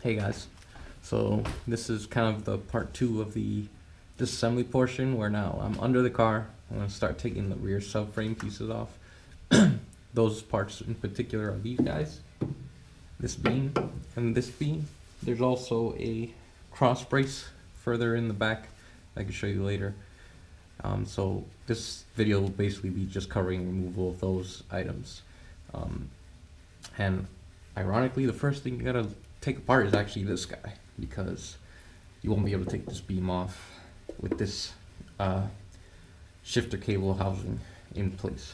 Hey guys, so this is kind of the part 2 of the disassembly portion where now I'm under the car. I'm going to start taking the rear subframe pieces off. Those parts in particular are these guys, this beam and this beam. There's also a cross brace further in the back I can show you later. So this video will basically be just covering removal of those items. And ironically, the first thing you gotta take apart is actually this guy, because you won't be able to take this beam off with this shifter cable housing in place.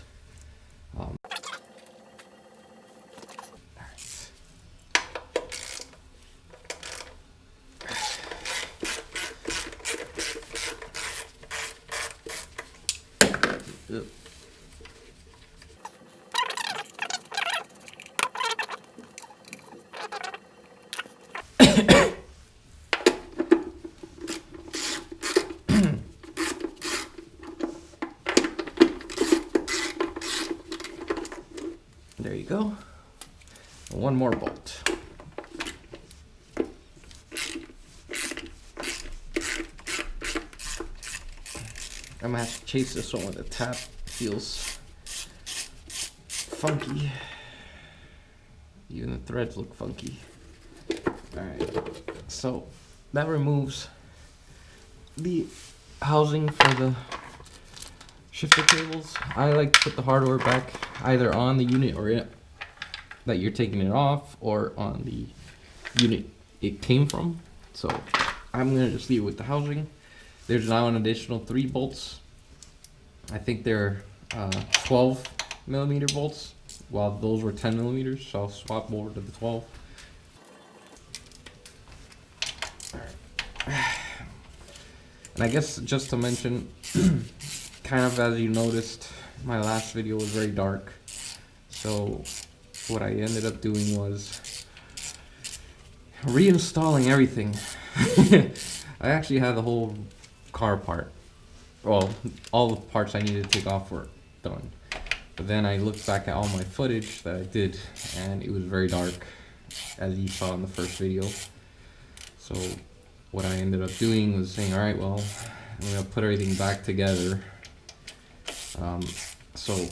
There you go. One more bolt. I'm gonna have to chase this one with a tap. Feels funky. Even the threads look funky. Alright, so that removes the housing for the shifter cables. I like to put the hardware back either on the unit or that you're taking it off, or on the unit it came from. So I'm gonna just leave it with the housing. There's now an additional 3 bolts. I think they're 12mm bolts, while those were 10mm, so I'll swap over to the 12. And I guess just to mention, kind of as you noticed, my last video was very dark. So what I ended up doing was reinstalling everything. I actually had the whole car apart. Well, all the parts I needed to take off were done. But then I looked back at all my footage that I did, and it was very dark, as you saw in the first video. So what I ended up doing was saying, alright, well, I'm going to put everything back together. So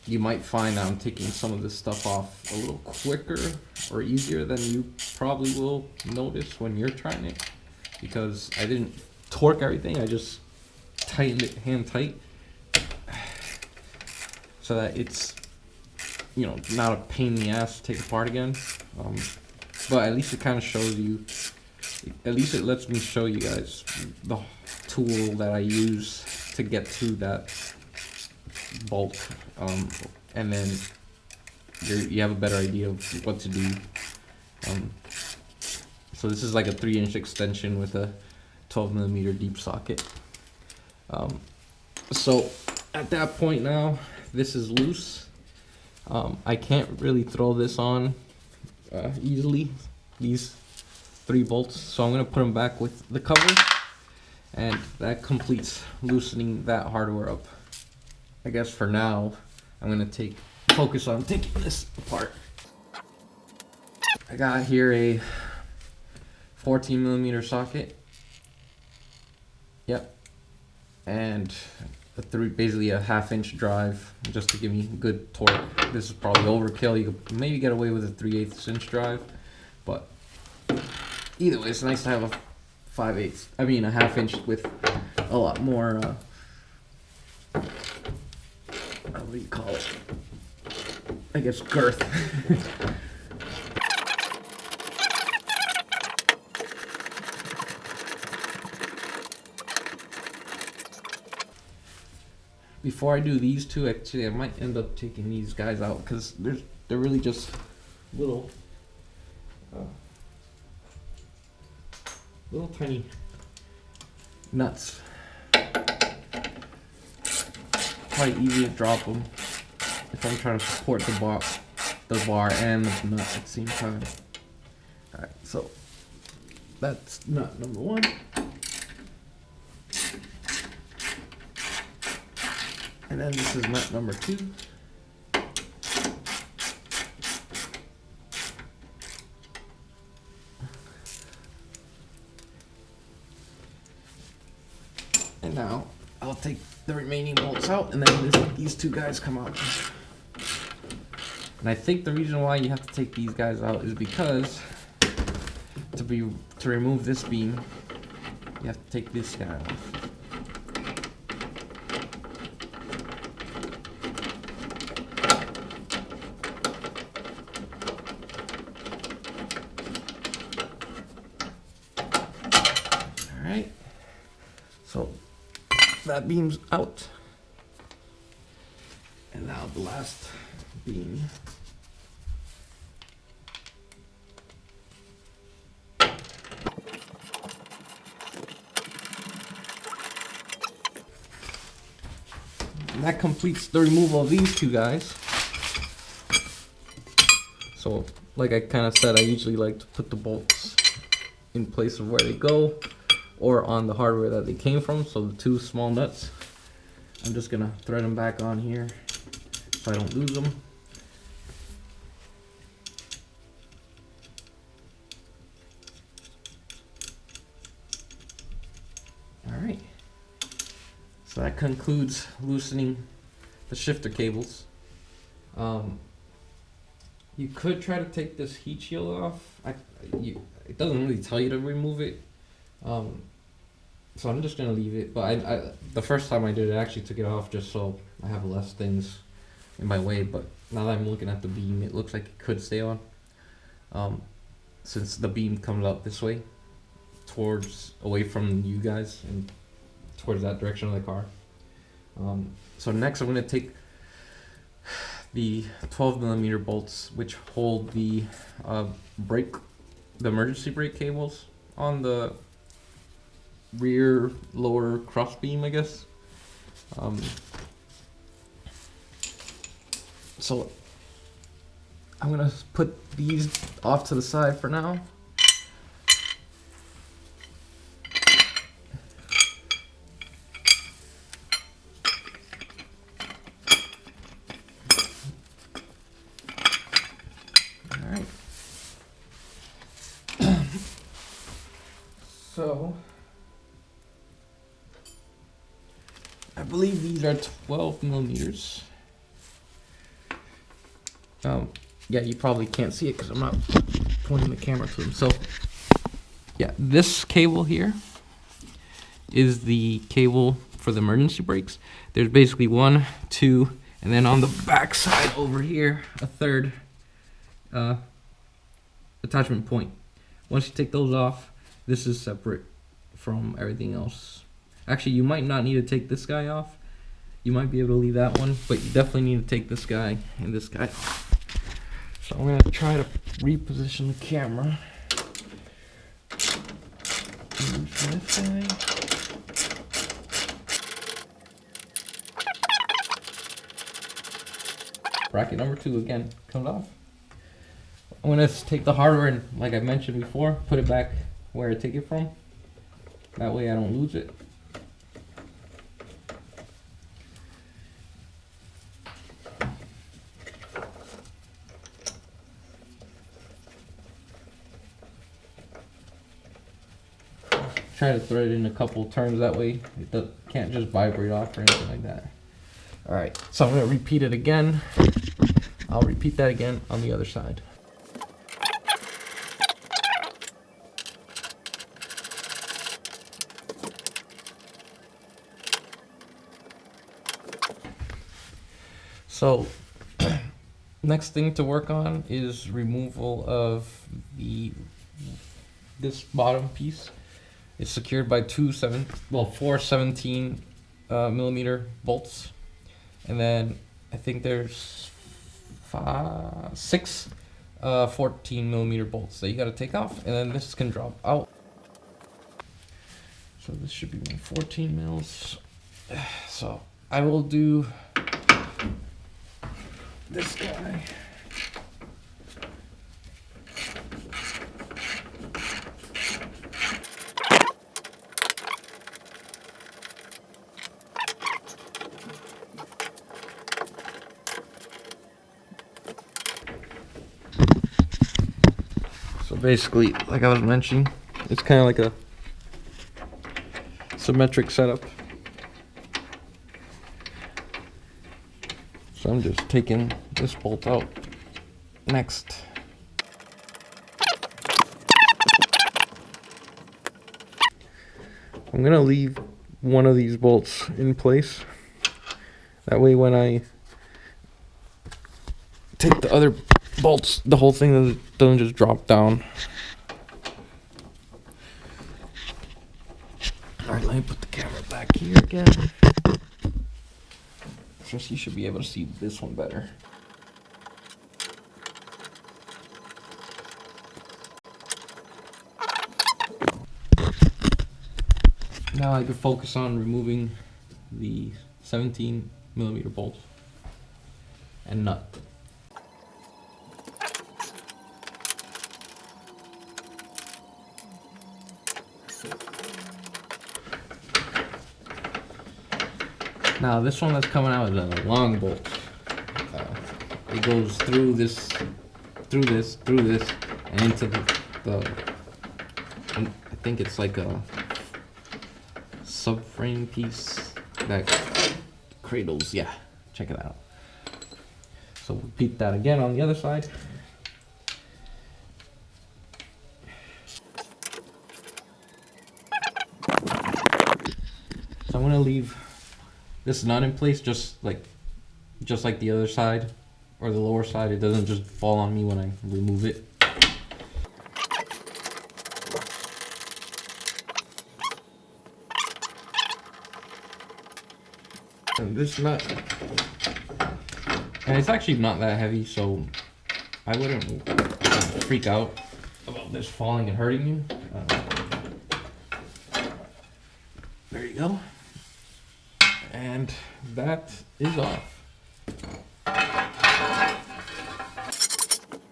you might find that I'm taking some of this stuff off a little quicker or easier than you probably will notice when you're trying it, because I didn't torque everything, I just tightened it hand tight so that it's, you know, not a pain in the ass to take apart again. But at least it kind of shows you, at least it lets me show you guys the tool that I use to get to that bolt, and then you have a better idea of what to do. So this is like a 3-inch extension with a 12mm deep socket. So at that point now, this is loose. I can't really throw this on easily, these 3 bolts, so I'm going to put them back with the cover, and that completes loosening that hardware up. I guess for now, I'm going to focus on taking this apart. I got here a 14mm socket. Yep. And basically a 1/2-inch drive, just to give me good torque. This is probably overkill. You could maybe get away with a 3/8 inch drive, but either way, it's nice to have a 5/8. I mean a 1/2 inch with a lot more. What do you call it? I guess girth. Before I do these two, actually, I might end up taking these guys out because they're really just little tiny nuts. Probably easy to drop them if I'm trying to support the bar and the nut at the same time. Alright, so that's nut number 1. And then this is nut number 2. And now I'll take the remaining bolts out, and then these two guys come out. And I think the reason why you have to take these guys out is because to remove this beam, you have to take this guy off. Alright, so that beam's out. And now the last beam. And that completes the removal of these two guys. So, like I kind of said, I usually like to put the bolts in place of where they go or on the hardware that they came from. So the two small nuts, I'm just gonna thread them back on here so I don't lose them. Alright, so that concludes loosening the shifter cables. You could try to take this heat shield off. It doesn't really tell you to remove it, so I'm just gonna leave it. But the first time I did it, I actually took it off just so I have less things in my way. But now that I'm looking at the beam, it looks like it could stay on, since the beam comes out this way, away from you guys and towards that direction of the car. So next I'm gonna take the 12mm bolts, which hold the emergency brake cables on the rear lower cross beam, I guess. So I'm gonna put these off to the side for now. So, I believe these are 12mm. Yeah, you probably can't see it because I'm not pointing the camera to them. So, yeah, this cable here is the cable for the emergency brakes. There's basically 1, 2, and then on the back side over here, a third attachment point. Once you take those off, this is separate from everything else. Actually, you might not need to take this guy off. You might be able to leave that one, but you definitely need to take this guy and this guy off. So I'm gonna try to reposition the camera. This guy. Bracket number 2 again comes off. I'm gonna take the hardware and, like I mentioned before, put it back where I take it from. That way I don't lose it. Try to thread it in a couple turns, that way it can't just vibrate off or anything like that. Alright, so I'm going to repeat it again. I'll repeat that again on the other side. So, next thing to work on is removal of this bottom piece. It's secured by 4 17mm bolts, and then I think there's 6 14mm bolts that you got to take off, and then this can drop out. So this should be 14 mils. So I will do this guy. So basically, like I was mentioning, it's kind of like a symmetric setup. So I'm just taking this bolt out next. I'm gonna leave one of these bolts in place. That way when I take the other bolts, the whole thing doesn't just drop down. Alright, let me put the camera back here again. So you should be able to see this one better. Now I can focus on removing the 17mm bolts and nut. Now this one that's coming out is a long bolt. It goes through this, and into and I think it's like a subframe piece that cradles. Yeah, check it out. So repeat that again on the other side. So I'm gonna leave this nut in place just like the other side or the lower side. It doesn't just fall on me when I remove it. And this nut, and it's actually not that heavy, so I wouldn't freak out about this falling and hurting you. There you go. And that is off.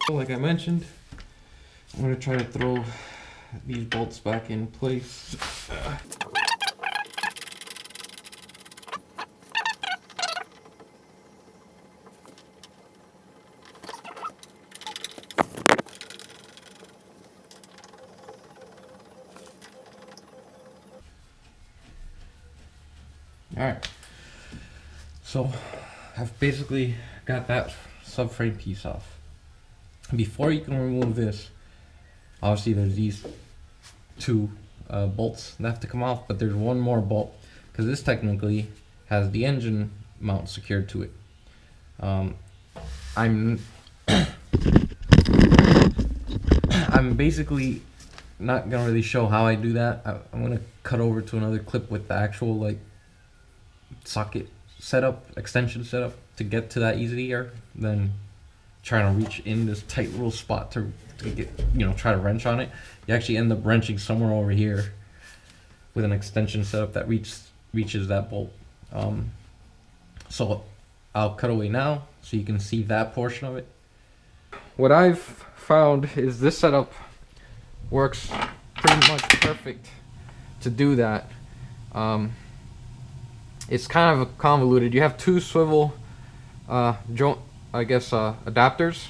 So like I mentioned, I'm going to try to throw these bolts back in place. Alright, so I've basically got that subframe piece off. Before you can remove this, obviously there's these two bolts that have to come off, but there's one more bolt because this technically has the engine mount secured to it. I'm basically not gonna really show how I do that. I'm gonna cut over to another clip with the actual like socket setup, extension setup, to get to that easier than trying to reach in this tight little spot to get, try to wrench on it. You actually end up wrenching somewhere over here with an extension setup that reaches that bolt. So I'll cut away now so you can see that portion of it. What I've found is this setup works pretty much perfect to do that. It's kind of convoluted. You have two swivel adapters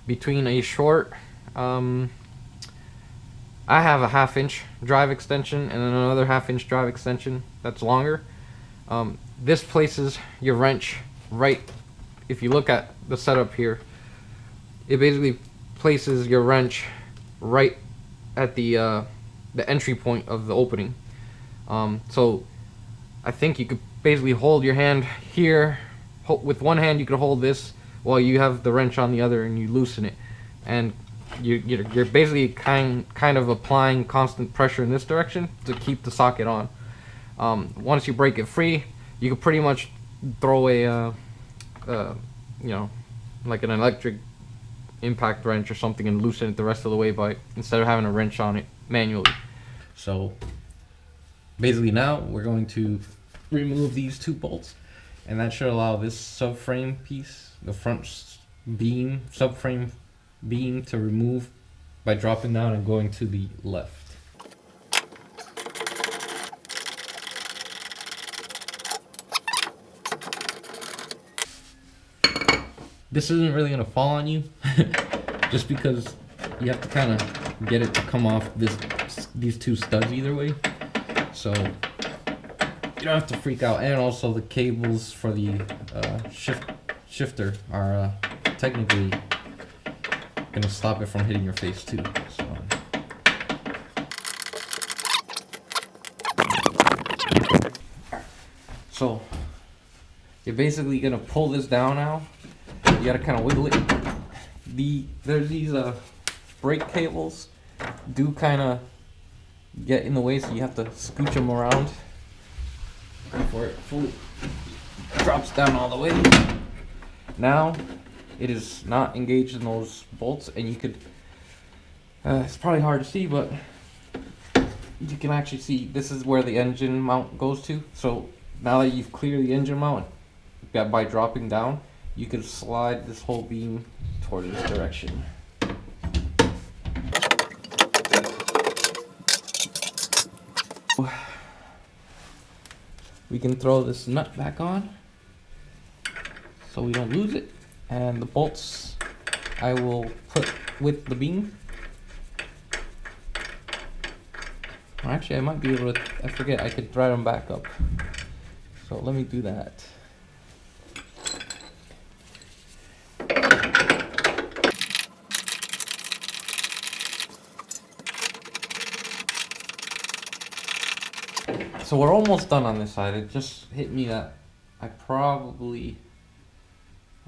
between a short I have a 1/2 inch drive extension and then another 1/2 inch drive extension that's longer. This places your wrench right, if you look at the setup here, it basically places your wrench right at the entry point of the opening. So I think you could basically hold your hand here. With one hand you could hold this while you have the wrench on the other and you loosen it, and you're basically kind of applying constant pressure in this direction to keep the socket on. Once you break it free, you can pretty much throw a like an electric impact wrench or something and loosen it the rest of the way instead of having a wrench on it manually. So basically now we're going to remove these two bolts, and that should allow this subframe piece, the front subframe beam, to remove by dropping down and going to the left. This isn't really going to fall on you just because you have to kind of get it to come off these two studs either way, so you don't have to freak out. And also the cables for the shifter are technically gonna stop it from hitting your face too. So you're basically gonna pull this down now. You gotta kind of wiggle it. There's these brake cables do kind of get in the way, so you have to scooch them around before it fully drops down all the way. Now it is not engaged in those bolts, and you could it's probably hard to see, but you can actually see this is where the engine mount goes to. So now that you've cleared the engine mount by dropping down, you can slide this whole beam toward this direction. We can throw this nut back on so we don't lose it, and the bolts I will put with the beam. Actually, I might be able to, I forget, I could thread them back up. So let me do that. So we're almost done on this side. It just hit me that I probably,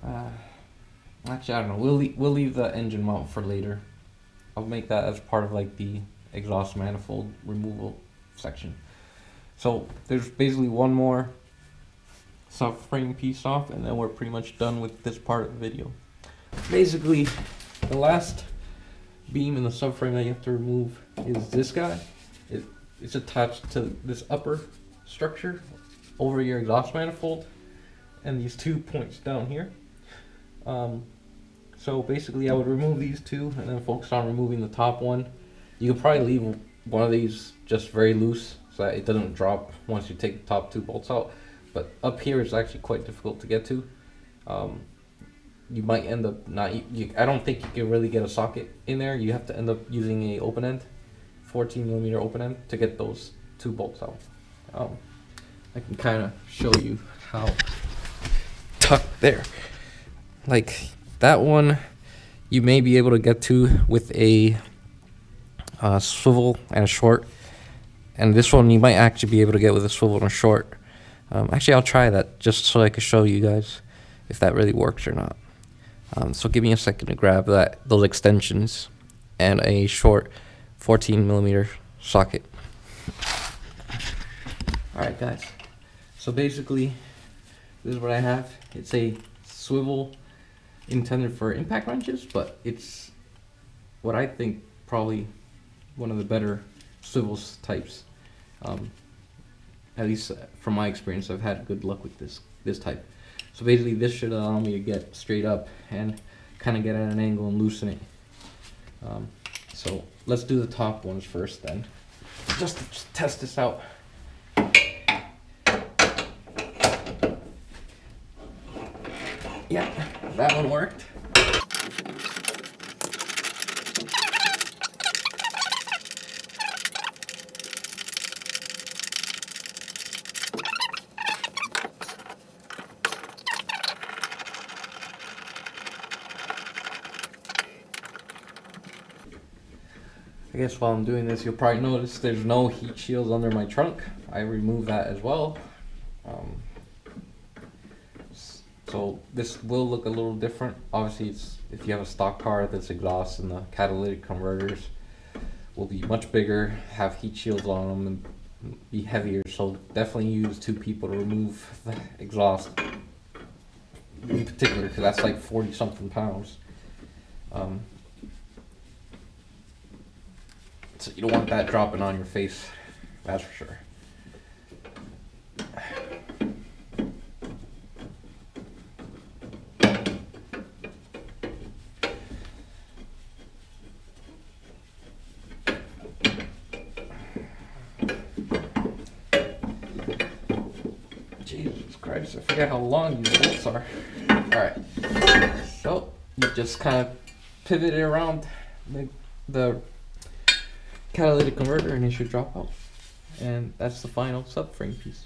actually I don't know. We'll leave the engine mount for later. I'll make that as part of like the exhaust manifold removal section. So there's basically one more subframe piece off, and then we're pretty much done with this part of the video. Basically, the last beam in the subframe that you have to remove is this guy. It's attached to this upper structure over your exhaust manifold, and these 2 points down here. So basically I would remove these two and then focus on removing the top one. You could probably leave one of these just very loose so that it doesn't drop once you take the top 2 bolts out. But up here is actually quite difficult to get to. You might end up not, I don't think you can really get a socket in there. You have to end up using a open end, 14mm open end, to get those 2 bolts out. I can kind of show you how tucked there. Like that one you may be able to get to with a swivel and a short, and this one you might actually be able to get with a swivel and a short. Actually, I'll try that just so I can show you guys if that really works or not. So give me a second to grab those extensions and a short 14mm socket. Alright guys, so basically this is what I have. It's a swivel intended for impact wrenches, but it's what I think probably one of the better swivels types. At least from my experience, I've had good luck with this type. So basically this should allow me to get straight up and kind of get at an angle and loosen it. So let's do the top ones first then, just to test this out. Yeah, that one worked. I guess while I'm doing this, you'll probably notice there's no heat shields under my trunk. I removed that as well. So this will look a little different. Obviously, if you have a stock car, this exhaust and the catalytic converters will be much bigger, have heat shields on them, and be heavier. So definitely use 2 people to remove the exhaust in particular, because that's like 40-something pounds. So you don't want that dropping on your face, that's for sure. Jesus Christ, I forget how long these bolts are. Alright, so you just kind of pivot it around the catalytic converter and it should drop out. And that's the final subframe piece.